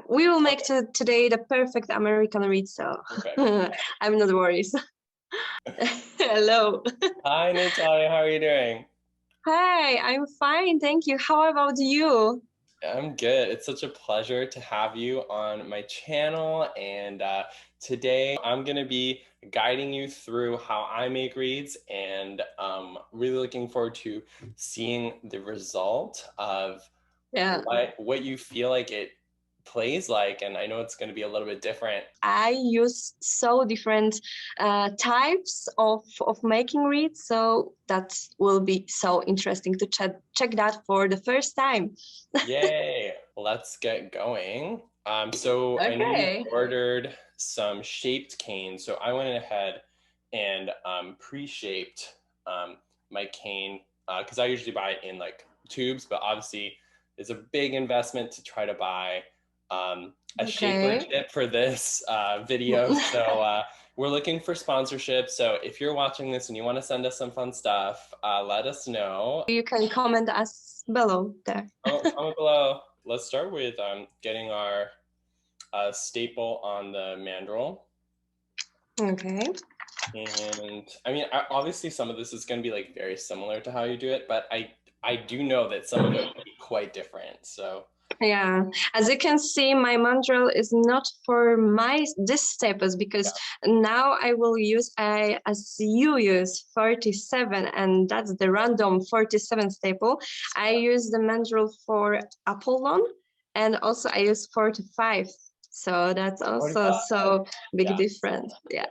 We will make today the perfect American read, so Okay. I'm not worried. Hello. Hi, Natalia. How are you doing? Hi, I'm fine, thank you. How about you? I'm good. It's such a pleasure to have you on my channel. And today I'm going to be guiding you through how I make reads and really looking forward to seeing the result of Yeah. what you feel like it plays like. And I know it's going to be a little bit different. I use so different types of making reads, so that will be so interesting to check that for the first time. Yay! Let's get going. So I know you Okay. ordered some shaped canes, so I went ahead and pre-shaped my cane because I usually buy it in like tubes, but obviously it's a big investment to try to buy a shaper Okay. kit for this video. So we're looking for sponsorship. So if you're watching this and you want to send us some fun stuff, let us know. You can comment us below there. Comment below. Let's start with getting our staple on the mandrel. Okay. And I mean, obviously some of this is going to be like very similar to how you do it, but I do know that some of it will be quite different. So Yeah, as you can see, my mandrel is not for this staples because now I will use as you use 47, and that's the random 47 staple. I use the mandrel for Apollon, and also I use 45. So that's also 45. so big Yeah. difference. Yeah.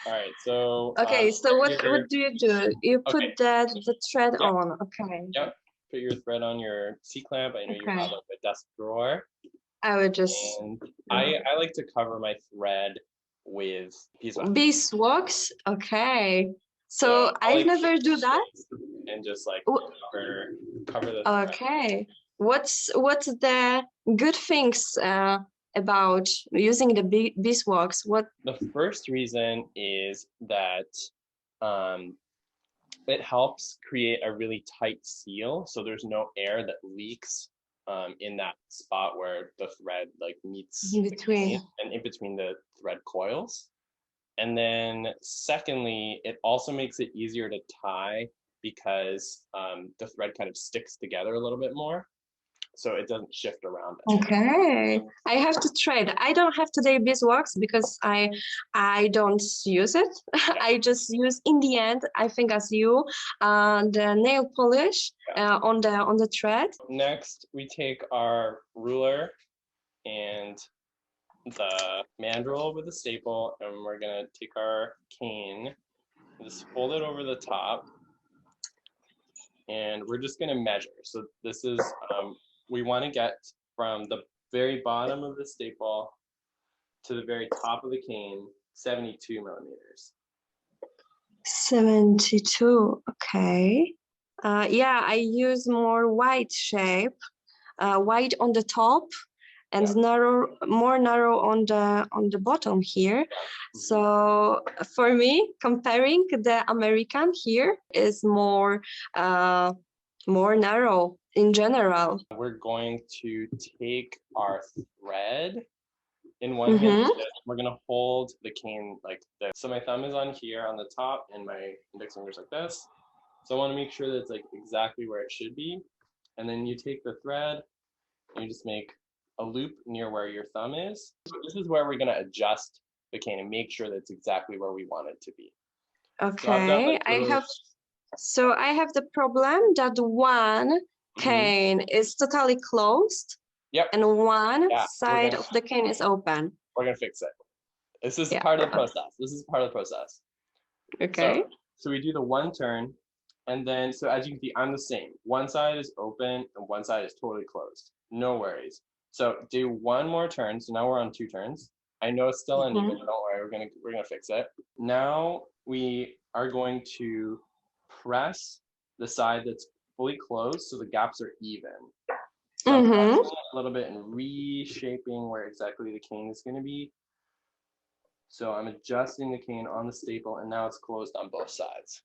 All right. So Okay. So what do you do? You put okay. the thread Yep. on. Okay. Yep. Put your thread on your C-clamp. I know you have like a desk drawer. I would just And I like to cover my thread with beeswax. beeswax. Okay. So I I like never do that. and just like cover the thread. Okay. What's the good things about using the beeswax? What? The first reason is that it helps create a really tight seal, so there's no air that leaks in that spot where the thread like meets In the cane between. and in between the thread coils. And then secondly, it also makes it easier to tie because the thread kind of sticks together a little bit more, so it doesn't shift around. Okay, I have to trade. I don't have today beeswax because I don't use it. I just use in the end. I think as you the nail polish on the thread. Next, we take our ruler and the mandrel with a staple, and we're gonna take our cane, just fold it over the top, and we're just gonna measure. So this is we want to get from the very bottom of the staple to the very top of the cane 72 millimeters. 72. Okay. Yeah, I use more wide shape, wide on the top and more narrow on the bottom here. So for me, comparing the American here is more narrow in general. We're going to take our thread in one hand. We're gonna hold the cane like this. So my thumb is on here on the top, and my index finger's like this. So I want to make sure that it's like exactly where it should be. And then you take the thread and you just make a loop near where your thumb is. So this is where we're gonna adjust the cane and make sure that it's exactly where we want it to be. Okay, so I have the problem that one cane is totally closed. Yep. And one side of the cane is open. We're gonna fix it. This is part of the process. This is part of the process. Okay. So we do the one turn, and then so as you can see, I'm the same. One side is open and one side is totally closed. No worries. So do one more turn. So now we're on two turns. I know it's still uneven, but don't worry, we're gonna fix it. Now we are going to press the side that's fully closed so the gaps are even. So I'm pressing a little bit and reshaping where exactly the cane is going to be. So I'm adjusting the cane on the staple, and now it's closed on both sides.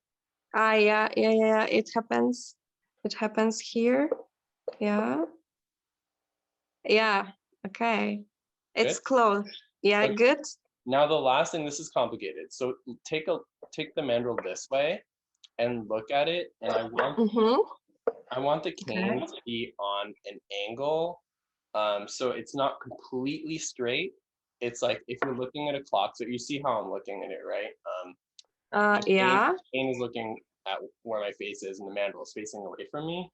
Yeah. It happens. It happens here. Yeah. Okay. It's Good? close. Yeah, Okay. good. Now the last thing, this is complicated. So take the mandrel this way and look at it, and I want the cane to be on an angle, so it's not completely straight. It's like if you're looking at a clock, so you see how I'm looking at it, right? Yeah. The cane is looking at where my face is, and the mandrel is facing away from me.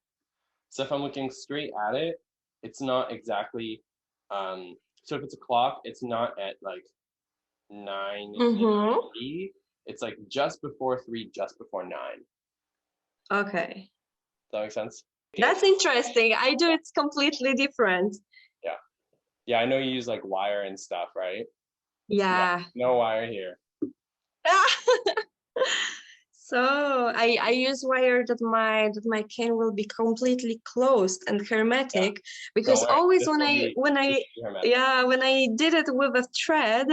So if I'm looking straight at it, it's not exactly. So if it's a clock, it's not at like 9 3. It's like just before 3, just before 9. Okay. Does that make sense? That's interesting. I do it's completely different. Yeah. Yeah, I know you use like wire and stuff, right? Yeah. No wire here. So I use wire that my cane will be completely closed and hermetic, because Don't worry. always This when will I be when I hermetic. yeah when I did it with a thread,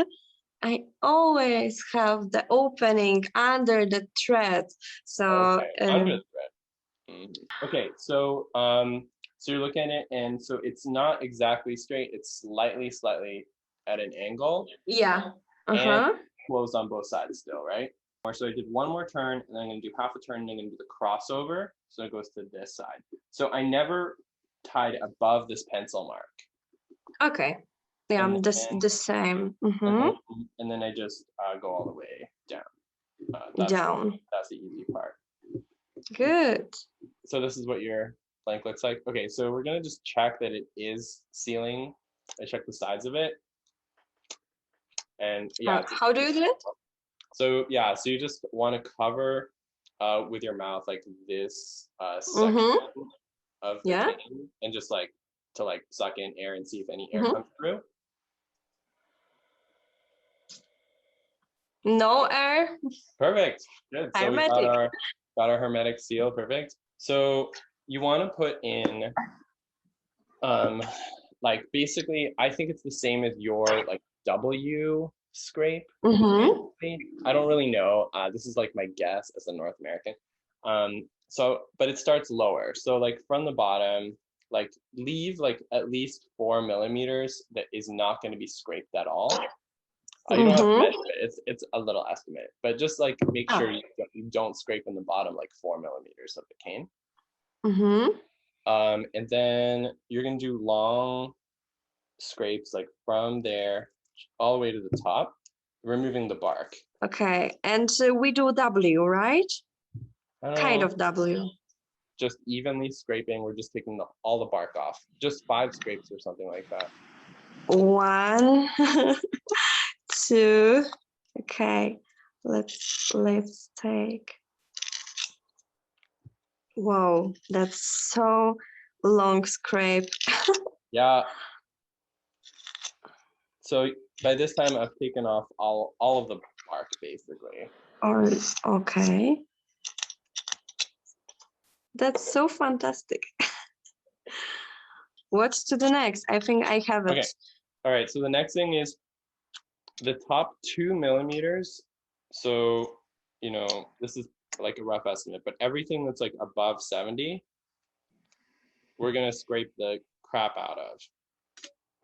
I always have the opening under the thread. So Okay, under the thread. Okay, so so you're looking at it, and so it's not exactly straight. It's slightly at an angle, yeah. and closed on both sides still, right? So I did one more turn, and then I'm going to do half a turn, and I'm going to do the crossover. So it goes to this side. So I never tied above this pencil mark. Okay. Yeah, And the same. And then I just go all the way down. Down. That's the easy part. Good. So this is what your blank looks like. Okay, so we're gonna just check that it is sealing. I check the sides of it. And yeah. How do you do it? So yeah, so you just want to cover with your mouth like this section of the cane, and just like to like suck in air and see if any air comes through. No air. Perfect. Good. So Hermetic. we got our hermetic seal. Perfect. So you want to put in like basically I think it's the same as your like W scrape. I don't really know. This is like my guess as a North American. So but it starts lower. So like from the bottom, like leave like at least 4 millimeters that is not going to be scraped at all. You don't have to measure it. It's a little estimate, but just like make sure you don't scrape in the bottom like 4 millimeters of the cane. And then you're gonna do long scrapes like from there all the way to the top, removing the bark. Okay, and we do W, right? Kind of W. Just evenly scraping. We're just taking all the bark off. Just 5 scrapes or something like that. 1, 2. Okay, let's take. Whoa, that's so long scrape. Yeah. So by this time, I've taken off all of the bark basically. Okay. That's so fantastic. What's to the next? I think I have it. Okay. All right. So the next thing is the top 2 millimeters. So, you know, this is like a rough estimate, but everything that's like above 70, we're going to scrape the crap out of.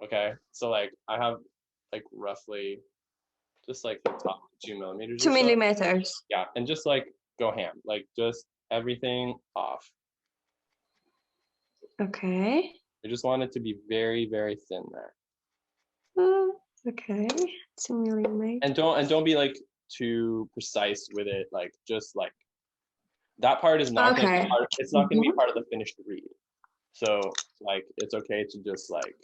Okay. So like I have like roughly just like the top 2 millimeters. 2 millimeters. Yeah. And just like go ham, like just everything off. Okay. I just want it to be very, very thin there. Okay. 2 millimeters. And don't be like too precise with it. Like just like that part is not going to be part, it's not going to be part of the finished read. So like it's okay to just like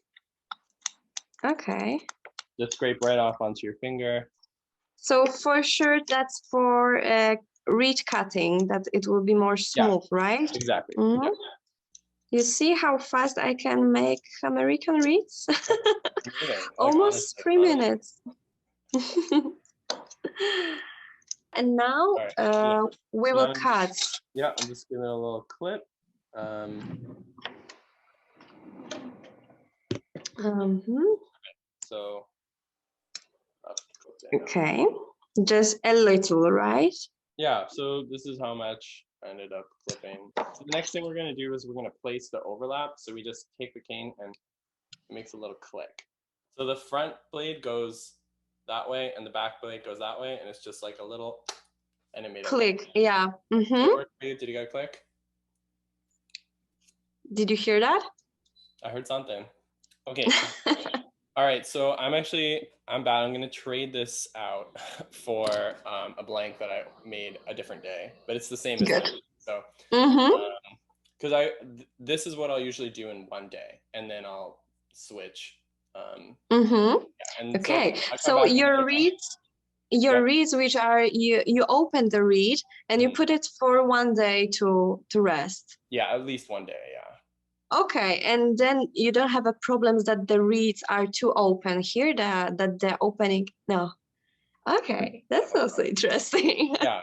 just scrape right off onto your finger. So for sure that's for reed cutting, that it will be more smooth, right? Exactly. Yeah. You see how fast I can make American reeds? Almost 3 minutes. And now we will cut. Yeah, I'm just giving it a little clip. So. Okay, just a little, right? Yeah, so this is how much I ended up clipping. So the next thing we're going to do is we're going to place the overlap. So we just take the cane and it makes a little click. So the front blade goes that way and the back blade goes that way, and it's just like a little, and it made click. Yeah. Did it work for you? Did you get a click? Did you hear that? I heard something. Okay. All right, so I'm bad. I'm gonna trade this out for a blank that I made a different day, but it's the same as that. So, because this is what I'll usually do in one day, and then I'll switch. Yeah, and okay. so your reads, which are you open the read and you put it for one day to rest. Yeah, at least one day. Yeah. Okay, and then you don't have a problem that the reads are too open here, that the opening, no. Okay, that's also interesting. Yeah.